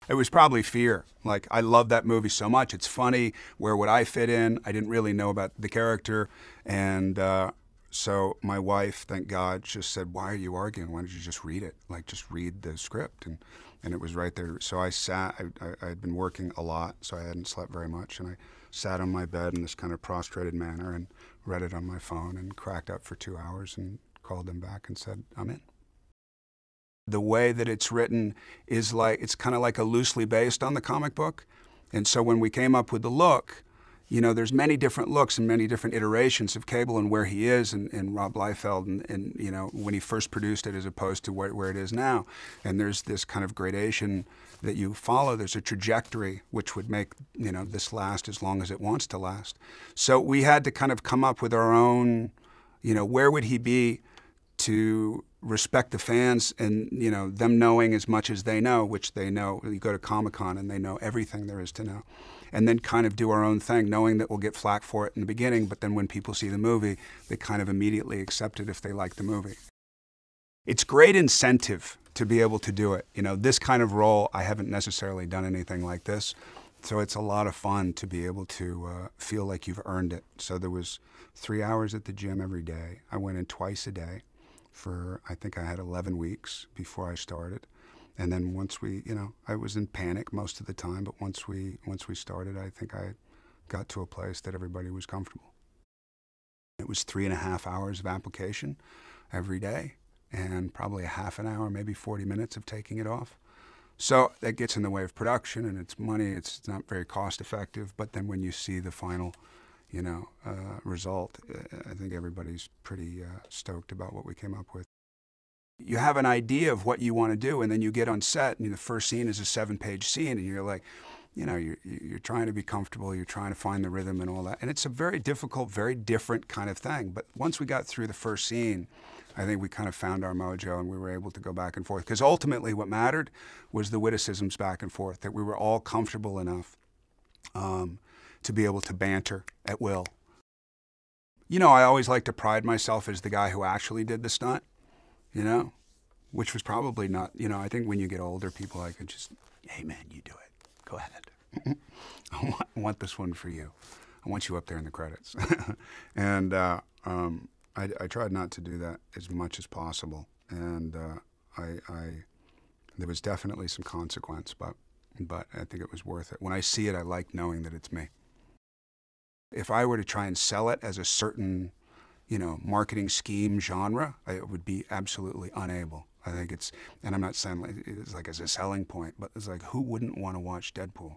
It was probably fear. Like, I love that movie so much. It's funny. Where would I fit in? I didn't really know about the character. And so my wife, thank God, just said, why are you arguing? Why don't you just read it? Like, just read the script. And it was right there. So I sat, I had been working a lot, so I hadn't slept very much. And I sat on my bed in this kind of prostrated manner and read it on my phone and cracked up for 2 hours and called them back and said, I'm in. The way that it's written is like, it's kind of like a loosely based on the comic book. And so when we came up with the look, you know, there's many different looks and many different iterations of Cable and where he is and Rob Liefeld and, you know, when he first produced it as opposed to where it is now. And there's this kind of gradation that you follow. There's a trajectory which would make, you know, this last as long as it wants to last. So we had to kind of come up with our own, you know, where would he be to respect the fans and, you know, them knowing as much as they know, which they know. You go to Comic-Con and they know everything there is to know. And then kind of do our own thing, knowing that we'll get flack for it in the beginning, but then when people see the movie, they kind of immediately accept it if they like the movie. It's great incentive to be able to do it. You know, this kind of role, I haven't necessarily done anything like this, so it's a lot of fun to be able to feel like you've earned it. So there was 3 hours at the gym every day. I went in twice a day for, I think I had 11 weeks before I started. And then once we, you know, I was in panic most of the time, but once we started, I think I got to a place that everybody was comfortable. It was 3.5 hours of application every day and probably a half an hour, maybe 40 minutes of taking it off. So that gets in the way of production and it's money, it's not very cost effective, but then when you see the final, you know, result, I think everybody's pretty stoked about what we came up with. You have an idea of what you want to do, and then you get on set, and the first scene is a 7-page scene, and you're like, you know, you're trying to be comfortable, you're trying to find the rhythm and all that. And it's a very difficult, very different kind of thing. But once we got through the first scene, I think we kind of found our mojo, and we were able to go back and forth. Because ultimately what mattered was the witticisms back and forth, that we were all comfortable enough to be able to banter at will. You know, I always like to pride myself as the guy who actually did the stunt, you know, which was probably not, you know, I think when you get older, people like just, hey man, you do it. Go ahead. I want this one for you. I want you up there in the credits. And I tried not to do that as much as possible. And there was definitely some consequence, but I think it was worth it. When I see it, I like knowing that it's me. If I were to try and sell it as a certain, you know, marketing scheme genre, I would be absolutely unable. I think it's, and I'm not saying it's like as a selling point, but it's like, who wouldn't want to watch Deadpool?